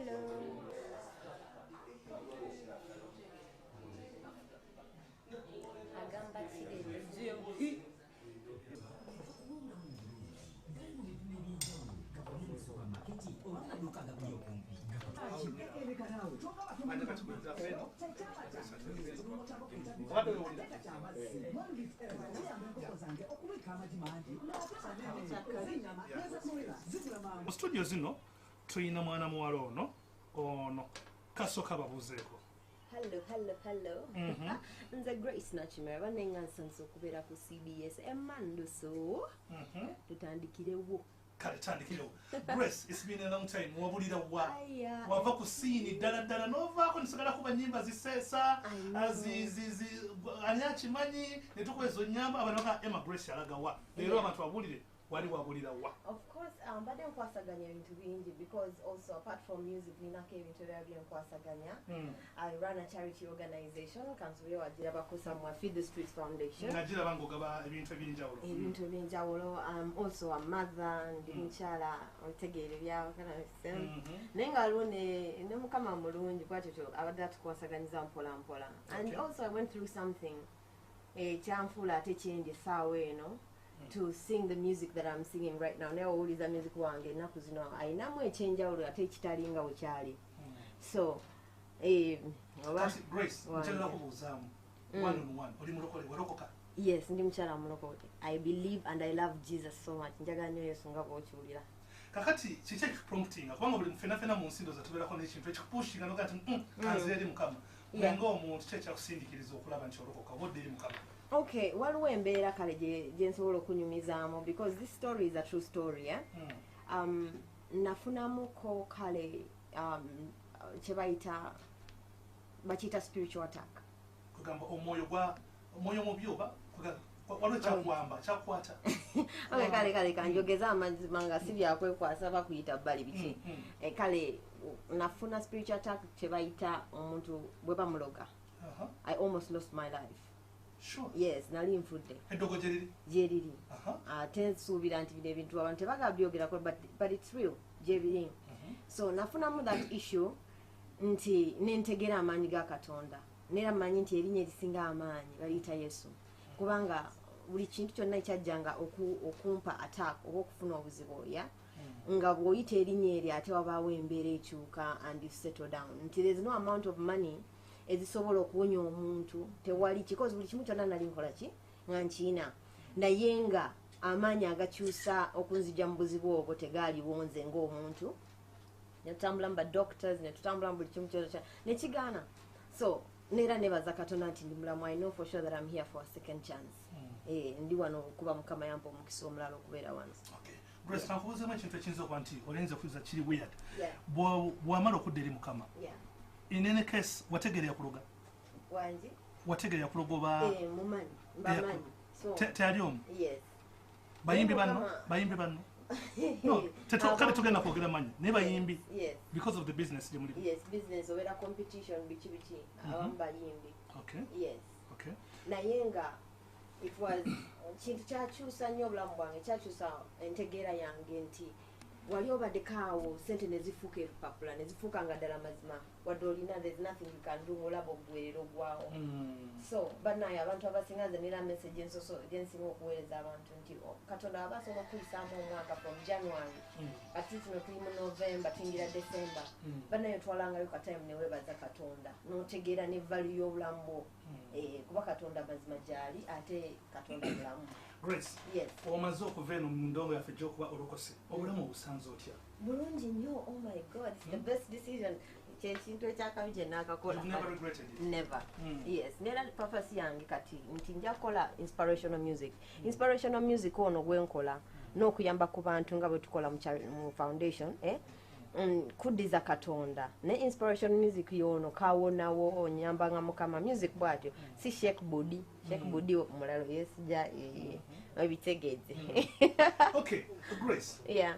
Hello. Agamba chile. Studio zino tuyina mwana muwala ono kasoka babuzeeko. Hello. Nze Grace Nakimera banenga nsanso okubeera ku CBS Emmanduso. Tutandikirewo. Kale tandikirewo. Grace, it's been a long time. Wabulira wa. Wava ku scene ddala novaako nisagala kuba nyimba zisesa ani akimanyi ne tukweza onyamba abantu baka Emma Grace alaga wa. Leero abantu babulire wali wabulira wa. Of course, badde nkwasaganya ebintu bingi because also apart from music ninako ebintu ebya byenkwasaganya. I run a charity organization kansubire wagira bakosa mu Feed the Streets Foundation. Nagira bango gaba ebintu ebyenjawulo. Ebintu ebyenjawulo. I'm also a mother ndi mukyala otegeere byawo kana nenga lune ne mukama mulungi kwatyo abadde tukwasaganyiza mpola. And also I went through something kyanfula ate kyendi saawa eno to sing the music that I'm singing right now. Never always the music wange naku zino ayinamu ekyenjawulo ate ekitalinga wekyali. So Grace, mchana kubuzamu one on one oli mulokole warokoka. Yes, ndi mchala mulokole. I believe and I love Jesus so much. Njaga nyo Yesu nga bwokiwulira. Kakati kiche prompting kubanga buli mfena mu nsindo zatubeerako n'ekintu ekikupushinga nokati kanze eri mukama. Ngo omuntu kyekya kusindikiriza okulaba nti olokoka wodde eri mukama. Okay, waliwo embeera kale gye nsobola okunyumizaamu because this story is a true story. Nafunamuko kale kye bayita bakiyita spiritual attack. Kugamba omwoyo mubi oba waliwo kyakwata. Kale kanjogeza amazima nga si byakwekwasa bakuyita bbali biki. Kale nafuna spiritual attack kye bayita omuntu bwe bamuloga. I almost lost my life. Sure. Yes, nali nfudde. Edogo jeriri. Ate suubira nti bino ebintu abantu tebagabyogerako but it's real. Jeriri. So nafunamu that issue nti nentegera amaanyi ga Katonda. Nera manyi nti erinnya erisinga amaanyi baliyita Yesu. Kubanga buli kintu kyonna ekyajjanga okumpa attack oba okufuna obuzibu ya nga bw'oyita erinnya eri ate wabaawo embeera ekyuka and you settle down. Nti there's no amount of money ezisobola okuwonya omuntu tewali because buli kimu kyonna nali nkola ki nga nkiina naye nga amaanyi agakyusa okunzija mu buzibu obwo tegaaliwo nze ng'omuntu ne tutambula mu doctors ne tutambula mu buli kimu kyonna nekigaana. So neera nebaza Katonda nti ndi mulamu. I know for sure that I'm here for a second chance. Ndi wano kuba mukama yampa omukisa omulala okubeera wano. Okay. Grace, kankubuuzemu ekintu ekiyinza okuba nti olenza kuyiza kiri weird. Bw'amala okudda eri mukama. In any case, wategerera kuloga? Wanji? Wategerera kuloga oba? Mumanyi. Bamanyi. So. Teyali omu? Yes. Bayimbi banno? No, kale tugenda kwogera manyi. Ne bayimbi? Yes. Because of the business gye muli? Yes, business obeera competition biki. Abamu bayimbi. Okay. Yes. Okay. Naye nga it was kintu kyakyusa nnyo obulamu bwange, kyakyusa entegeera yange nti wali obaddeko awo sente ne zifuuka ebipapula ne zifuuka nga ddala mazima wadde olina there's nothing you can do ng'olaba obuweerero ogwawo. So bannaye abantu abasinga nze nina message gyensinga okuweereza abantu nti Katonda aba asobola okuyisaamu omwaka from January kati kino tuli mu November tuyingira December. Bannaye twalangayo ka time ne weebaza Katonda n'otegeera ne value y'obulamu bwo kuba Katonda mazima gy'ali ate Katonda mulamu. Grace, yes. Omaze okuva eno mu ndongo yaffe gy'okuba olokose obulamu obusanze otya? Bulungi nnyo. Oh my God, it's the best decision. Kintu ekyakabi kye naakakola. You've never regretted it? Never. Yes. Neera purpose yange kati nti nja kukola inspirational music. Inspirational music ono gwenkola n'okuyamba ku bantu nga bwe tukola mu foundation kuddiza Katonda. Ne inspirational music yono kawonawo onyamba nga mukama music bwatyo si Sheikh Budi. Sheikh Budi mulalo yes ja obitegedde. Okay, Grace. Yeah.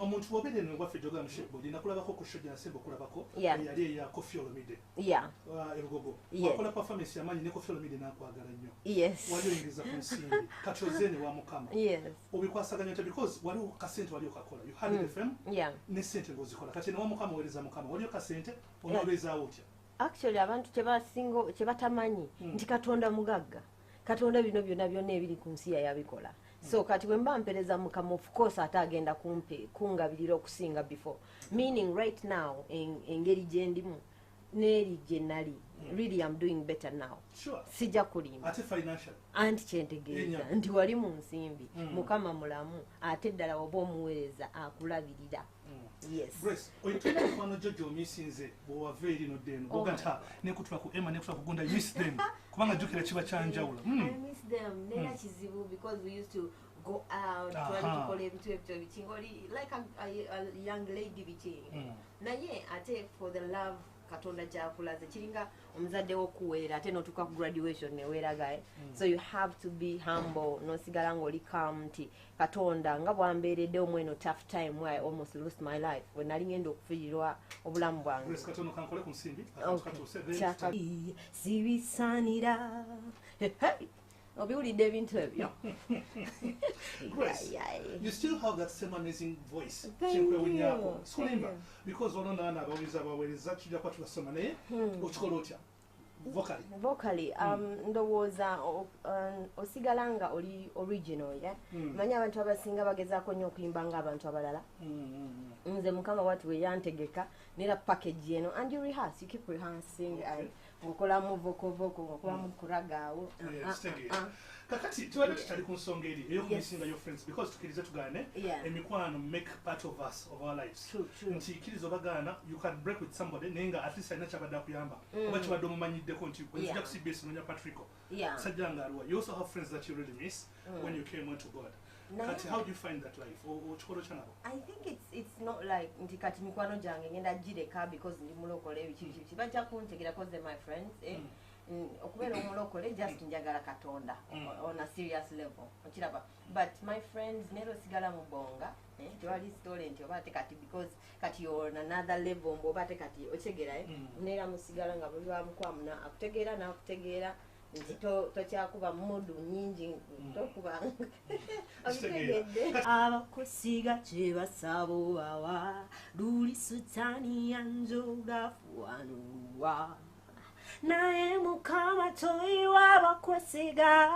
Omuntu wabere ne gwaffe joga mshipbo nakulabako ku shoja nasembo kulabako Yeah. yali ya Koffi Olomide. Yeah. Erugogo. Yes. Wakola performance yamanyi ne Koffi Olomide nakwagala nnyo. Yes. Wali oyingiza ku nsimbi kati ozene wa mukama. Yes. Obikwasaganya nti because wali kasente wali okakola. You had the FM. Yeah. Ne sente ngozikola. Kati ne wa mukama wereza mukama. Wali okasente onobeza otya. Actually abantu kyebatamanyi nti Katonda mugagga. Katonda bino byonna byonna ebiri ku nsi yabikola. So kati bwe mba mpereza mukama of course atagenda kungabirira okusinga before. Meaning right now engeri gye ndimu n'eri gye nali. Really I'm doing better now. Sure. Sijja kulimba. Ate financial. Anti kyentegeeza nti wali mu nsimbi mukama mulamu ate ddala oba omuweereza akulabirira. Yes. Grace, oyitunda kwano Jojo misinze bo wave eri no deno. Oganta ne kutwa ku Emma ne kutwa ku Gunda miss them. Kubanga jukira kiba chanjawula. I miss them. Nera kizibu because we used to go out to call every like a young lady bichi. Naye ate for the love Katonda jakulaze kiringa omuzadde wokuweera ate notuka ku graduation ne weeragaye. So you have to be humble no sigala ngoli kamti Katonda nga bwambeeredde omweno tough time where I almost lost my life when nali ngenda okufiirwa obulamu bwange. Grace Katonda kankole ku nsimbi sibisaanira obiwulidde ebintu ebyo. Grace, you still have that same amazing voice. Thank you. Solimba because ono ndana abawereza tujja kwa tulasoma naye okikola otya vocally ndowooza osigala nga oli original manyi abantu abasinga bagezaako nnyo okuyimba nga abantu abalala. Nze mukama wati we yantegeka nera package eno and you rehearse, you keep rehearsing and okolamu voko okolamu kuragaawo. Kakati tuwali tutali ku nsonga eri eyokumisinga your friends because tukirize tugaane emikwano make part of us of our lives. Nti kirizo bagaana you can break with somebody nenga at least alina kyabadde akuyamba oba kibadde omumanyiddeko nti wenzija ku CBS nonya Patrico sajja nga aliwa. You also have friends that you really miss when you came on to God. Kati how do you find that life okikolo kyanabo? I think it's not like nti kati mikwano gyange ngenda gireka because ndi mulokole ebiki bajja kuntegera cause they're my friends okubeera omulokole just njagala Katonda on a serious level okiraba but my friends nero sigala mu bonga tewali story nti oba ate kati because kati on another level mboba ate kati okigera nera musigala nga buli wamukwamuna akutegeera n'akutegeera nti tokyakuba mudu nyingi tokuba okitegedde abakusiga kyebasaba obawa luli sutani yanjogafuwanuwa naye mukama toyiwa abakusiga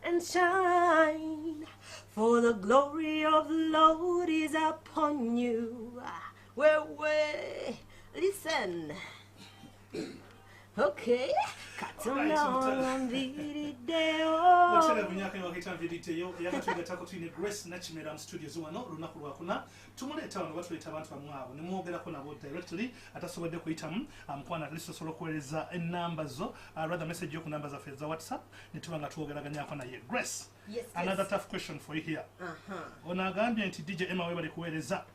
and shine for the glory of the Lord is upon you. Listen. Okay. Katonda olambiriddeo. Mutele bunyaka wakitambiriteyo yakatwegatako twine Grace Nakimera mu studios wano lunaku lwakuna tumuleeta wano batuleta abantu bamwabo ne mwogerako nabo directly atasobodde kuyitamu amukwana at least osobola okuweereza enamba zo rather message yo ku namba zaffe za WhatsApp ne tuba nga twogeraganyako naye. Grace, another tough question for you here. Ono agambye nti DJ Emma we bali kuweereza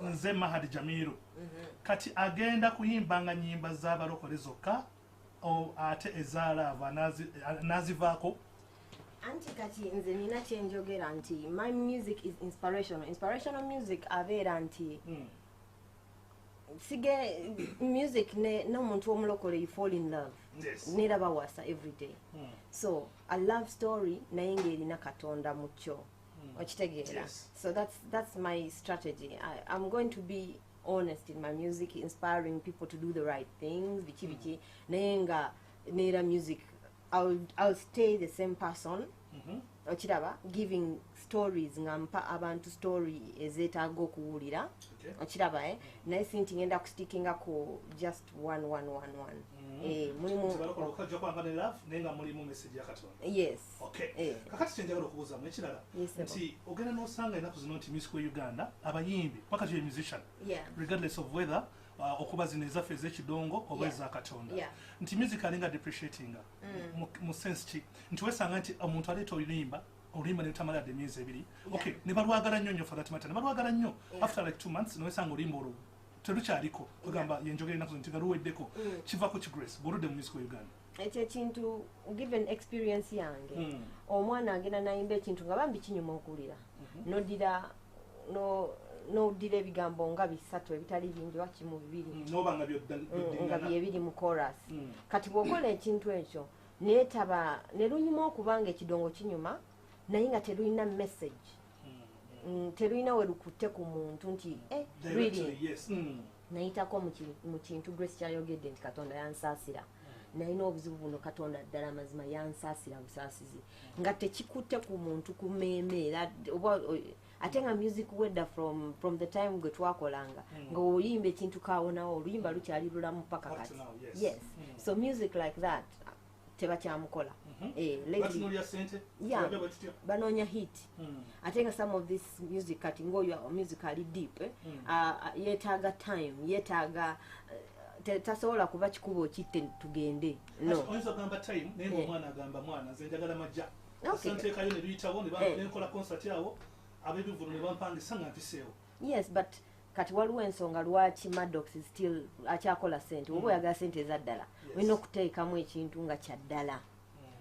nze Mahadi Jamiru kati agenda kuyimbanga nyimba z'abalokole zokka ate ezaalaava nazivaako. Anti kati nze nina kyenjogera nti my music is inspirational music abeera nti sige music n'omuntu omulokole you fall in love nera bawasa every day so a love story naye ng'erina Katonda mu kyo okitegeera. So that's my strategy. I'm going to be honest in my music, inspiring people to do the right things. Bichi nenga nera music I'll stay the same person. Ochiraba giving stories ngampa abantu story ezetaaga okuwulira. Ochiraba naye sinti ngenda kustickinga ku just one. Mulimu okajja kwanga ne love nenga mulimu message ya Katonda. Yes. Okay. Kakati kyenjagala okubuuza mu ekirala nti ogenda n'osanga ennaku zino nti music Uganda abayimbi paka to a musician regardless of whether okuba zino ezaffe ez'ekidongo oba eza Katonda nti music alinga depreciating mu sense ki nti wesanga nti omuntu aleeta olimba ne tamala de myezi ebiri ne balwagala nnyo for that matter ne balwagala nnyo after like 2 months ne wesanga olimba olwo terukyaliko ogamba yenjogera ennaku zino nti galuweddeko kivako ki Grace bw'oludde mu music Uganda. ekyo ekintu given experience yange omwana agenda nayimba ekintu nga bambi kinyuma okulira nodira ebigambo nga bisatu ebitali bingi wakimu bibiri nga byebiri mu chorus kati bwokola ekintu ekyo netaba nelunyuma okubanga ekidongo kinyuma naye nga terulina message terulina werukutte ku muntu nti really nayitako mu kintu Grace kyayogedde nti Katonda yansaasira nalina obuzibu buno Katonda ddala mazima yansaasira busaasizi nga tekikutte ku muntu kumeemeera ate nga music wedda from the time gwe twakolanga nga oyimba ekintu kawonawo oluyimba lukyali lulamu paka kati yes so music like that tebakyamukola banoonya hit ate nga some of this music kati ngoyo music ali deep yeetaaga time yeetaaga tasobola kuba kikubo kitte tugende oyinza ogamba time naye ngaomwana agamba mwana nze njagala majja nteekayo ne biyitawo nenkola concert yawo ab'ebivuno ne bampangisa nga mpiseewo yes but kati waliwo ensonga lwaki Maddox still akyakola sente oba oyagala sente ezaddala olina okuteekamu ekintu nga kyaddala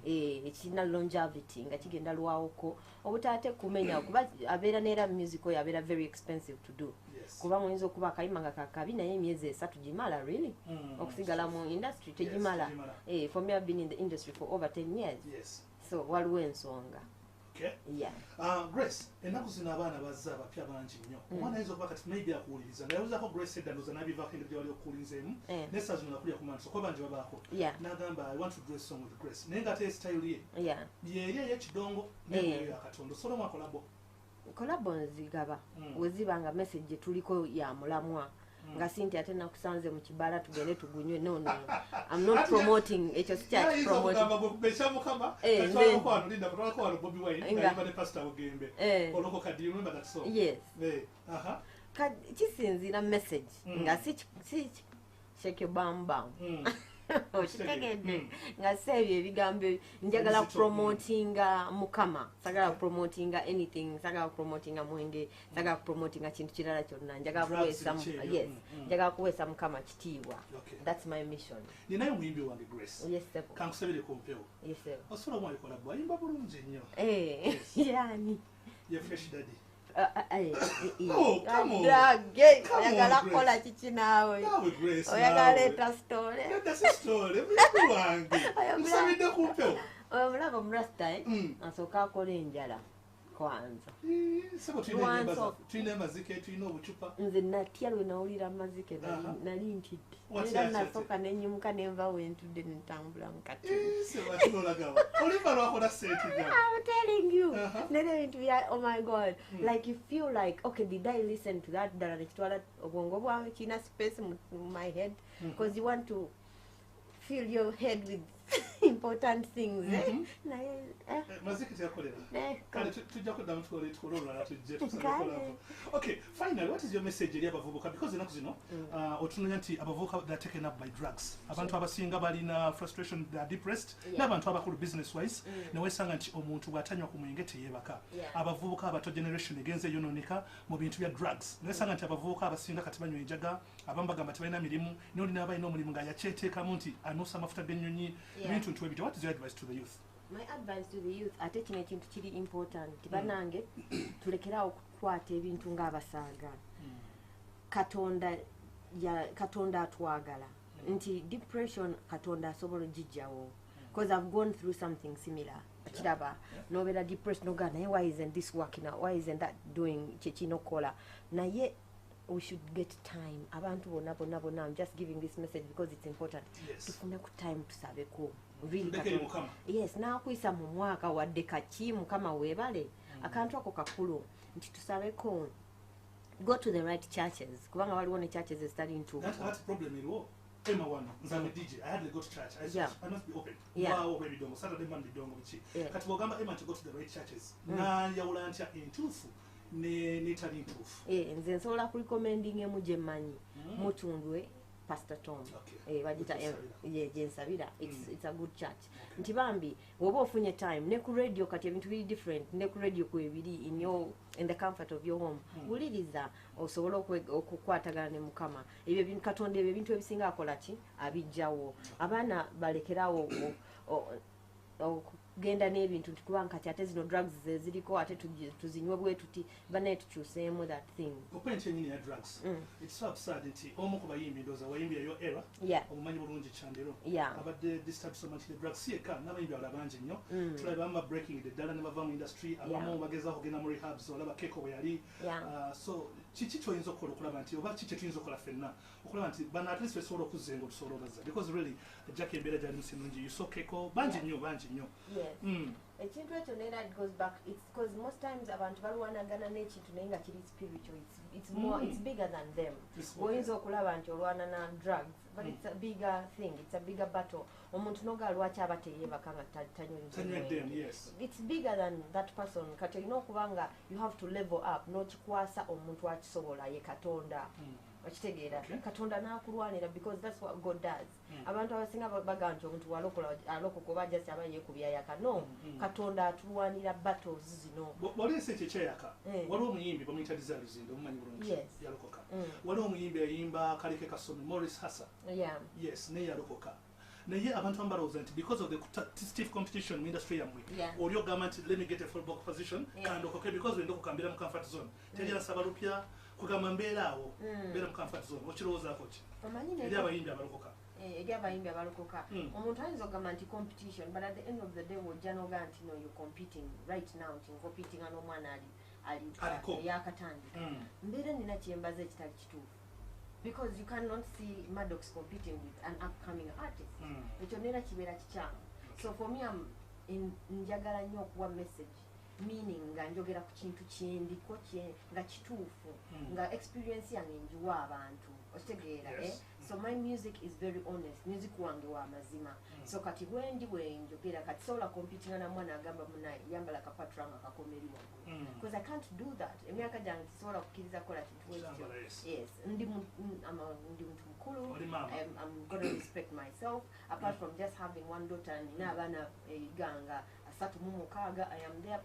ekirina longevity nga kigenda lwawoko obutaate kumenya kuba abeera neera music oyo abeera very expensive to do kuba muyinza okuba akayima nga kakabi naye emyezi 3 gimala really okusigala mu industry tegimala for me I've been in the industry for over 10 years so waliwo ensonga Grace ennaku zino abaana bazza abapya bangi nnyo omwana ayinza okuba kati maybe akuwuliriza nayebuzaako Grace edda ndoza nabivaako engeri gyewali okuwulirizemu naye saa zino nakulya ku manso kuba bangi babaako n'agamba I want to do a song with Grace naye ng'ate style ye yeri ey'ekidongo n'eyo ya Katonda osobola mwakolabo kolabo nzigaba weziba nga message tuliko ya mulamwa nga sinti ate nakusanze mu kibala tugende tugunywe no I'm not promoting ekyo sikyaki promoting yes kisinzira message nga si shake bam bam okitegedde nga sebyo ebigambo njagala promotinga mukama sagala promotinga anything sagala promotinga mwenge sagala promotinga kintu kirala kyonna njagala kuweesa njagala kuweesa mukama kitiibwa that's my mission ninayo muyimbi wange Grace yes sir kankusabire ku mpewo yes sir osobola mwayikola bwa yimba bulungi nnyo yani ye fresh daddy oyagala kukola kiki naawe oyagala leeta story oyo mulaba omurasta asooka akola enjala kwanza tulina amazike tulina obucupa nze natya lwe nawulira amazike nali ntidde era nasooka nenyimuka nenva wentudde nentambula I'm telling you nere ebintu bya oh my god like you feel like okay did I listen to that ddala nekitwala obwongo bwange kirina space in my head because you want to fill your head with important things mazike tyakolera kale tujja kuddamu tukola olulala tujje tusakolako okay finally what is your message eri abavubuka because enaku zino otunanya nti abavubuka they are taken up by drugs abantu abasinga balina frustration they are depressed n'abantu abakulu business wise newesanga nti omuntu bw'atanywa ku mwenge teyeebaka abavubuka abato generation egenze yonooneka mu bintu bya drugs newesanga nti abavubuka abasinga kati banywa enjaga abamu bagamba tebalina mirimu n'olina abalina omulimu ng'ayakyeteekamu nti anuusa amafuta g'ennyonyi bintu ntu ebyo. What is your advice to the youth? My advice to the youth ate kino ekintu kiri important banange tulekerawo okukwata ebintu ng'abasaaga Katonda atwagala nti depression Katonda asobola ogijjawo because I've gone through something similar kiraba nobeera depressed noga naye why isn't this working out, why isn't that doing kyekinokola naye we should get time abantu bonna I'm just giving this message because it's important tufune ku time tusabeko really yes naakuyisa mu mwaka wadde kaki mukama weebale akantu ako kakulu nti tusabeko go to the right churches kubanga waliwo ne churches ezitali ntuufu that's problem iliwo Emma one nzame DJ I hardly go to church I must be open wow baby dongo Saturday Monday dongo bichi kati bogamba Emma to go to the right churches na yawula ntya entuufu ne tali ntuufu nze nsobola kurecommending emu gye mmanyi mutundwe Pastor Tom. Okay. Bagita Jensabira. It's a good church. Nti bambi woba ofunye time ne ku radio kati ebintu biri different ne ku radio ku ebiri in the comfort of your home. Uliriza osobola okukwatagana ne Mukama. Ebyo bintu Katonda ebyo bintu ebisinga akola ki abijjawo. Abaana balekerawo genda n'ebintu kubanga kati ate zino drugs ziriko ate tuzinywe bwe tuti banaye tukyuseemu that thing. Openche nyini ya drugs. It's so absurd nti omu ku bayimbi ndoza wayimbi eyo era omumanyi bulungi Chandero. Abadde this type so much the drugs sieka n'abayimbi abalabanje nnyo. Tulaba bama breaking the ddala ne bava mu industry abamu bagezaho kugenda mu rehabs olaba keko bwe yali. So kiki kyoyinza okukola okulaba nti oba kiki tuyinza okukola ffenna okulaba nti bana at least besobola okuzenga otusobola obaza because really Jackie embeera gyali musinungi you so keko bangi nnyo. Ekintu ekyo nera it goes back it's because most times abantu balwanagana n'ekintu naye nga kiri spiritual it's more it's bigger than them. Oyinza okulaba nti olwana na drugs but it's a bigger thing, it's a bigger battle. Omuntu noga lwaki aba teyebaka nga tanywa it's bigger than that person. Kati olina okubanga you have to level up n'okikwasa omuntu akisobola ye Katonda. Okitegeera Katonda n'akulwanira because that's what God does. Abantu abasinga baga nti omuntu alokoka oba just aba yeekubya yaka no Katonda atulwanira battles zino. Waliese kyeyaka waliwo omuyimbi bamuyita Lizaluzindo omumanyi bulungi yalokoka. Waliwo omuyimbi ayimba Kaleke Kasomi Morris Hassa yes naye yalokoka. Naye abantu ambalowooza nti because of the stiff competition mu industry yamwe oli ogamba nti let me get a full position kandokoke because wenda okukambira mu comfort zone tejja nsaba lupya kugamba mbeeraawo mbeera mu comfort zone okirowoozaako ki eri abayimbi abalokoka abayimbi abalokoka omuntu ayinza okugamba nti competition but at the end of the day wojja n'ogaa nti no you're competing right now nti competing n'omwana ali yakatandika mbeera nina kyembaza ekitali kituufu because you cannot see Maddox competing with an upcoming artist. Ekyo nera kibeera kikyamu. So for me njagala nnyo okuwa message meaning nga njogera ku kintu kyendiko nga kituufu nga experience yange njiwa abantu okitegeera so my music is very honest music wange wa mazima so kati bwendi bwenjogera kati sobola competing na mwana agamba munaye yambala kapatra nga kakomeri wangu because I can't do that emyaka gyange tisobola kukkiriza kola kintu yes ndi muntu mukulu I'm gonna respect myself apart from just having one daughter nina abaana ganga 36 I am their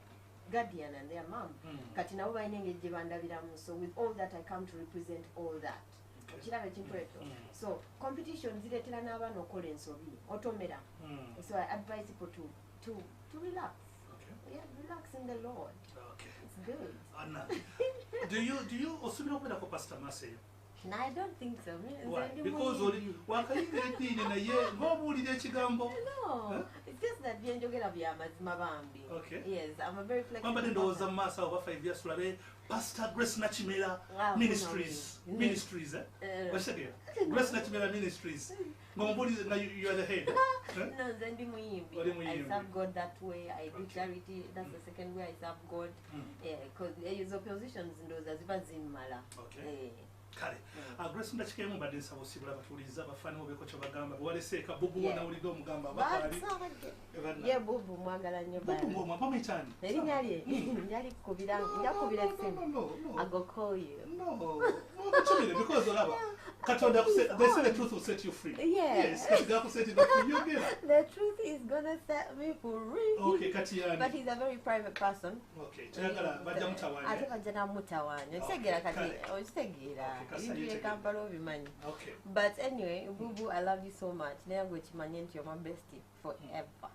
guardian and their mom kati nabo balina engeri gye bandabiramu so with all that I come to represent all that kiraba ekintu ekyo so competition zireetera n'abaana okola ensobi otomera so I advise people to relax relax in the Lord it's good do you osubira okubeera ko Pastor Maseyo? No, I don't think so. Why? Because wakayingira eddiini naye ng'obuulira ekigambo. No, it's just that byenjogera bya mazima bambi. Okay. Yes, I'm a very flexible. Mbadde ndowooza mu maaso awo 5 years tulabe Pastor Grace Nakimera Ministries. Wakitegeera? Grace Nakimera Ministries. Ng'ombuulira nga you are the head. No, nze ndi muyimbi. I serve God that way. I do charity. That's the second way I serve God. Because ezo positions ndowooza ziba zimmala. Okay. Kale Grace ndakikemu mbadde nsaba osibula batuuliza bafaanimo beeko kyo bagamba bwaleseeka bubu wona wulidde omugamba bakali ye bubu mwagala nnyo bubu mwapa mwitani erinnya lye njalikubira essimu I go call you because olaba Katonda they say the truth will set you free. Yes, Katonda set you free. The truth is gonna set me free. Okay, Katiyani. But he's a very private person. Okay, tuyagala bajja mutawanya. Ate bajja na mutawanya. Okitegera kati, okitegera. Ebintu bye Kampala obimanyi. Okay. But anyway, Bubu, I love you so much. Naye gwe kimanye nti you're my bestie forever.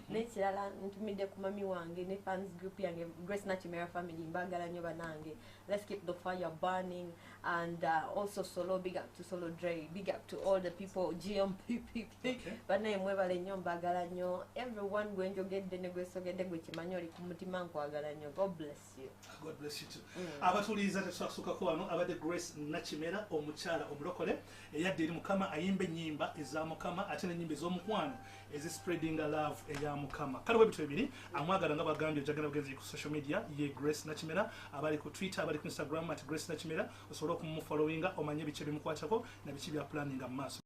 Nekirala ntumidde ku mami wange ne fans group yange Grace Nakimera family mbagala nnyo banange. Let's keep the fire burning and also Solo, big up to Solo Dre, big up to all the people GMP people. Banaye mwebale nnyo mbagala nnyo. Everyone gwenjogedde ne gwesogedde gwe kimanyi oli ku mutima nkwagala nnyo. God bless you. God bless you too. Abatuliza tetusukako wano abadde Grace Nakimera omukyala omulokole eyadde eri Mukama ayimba ennyimba eza Mukama ate n'ennyimba ez'omukwano ezi spreading a love eya Mukama. Kale bwe bitu bibiri amwagala nga bagambye ojagala bugenzi ku social media ye Grace Nakimera abali ku Twitter abali ku Instagram @Grace Nakimera osobola okumufollowinga omanye bice bimukwatako na bici bya planning mu maaso.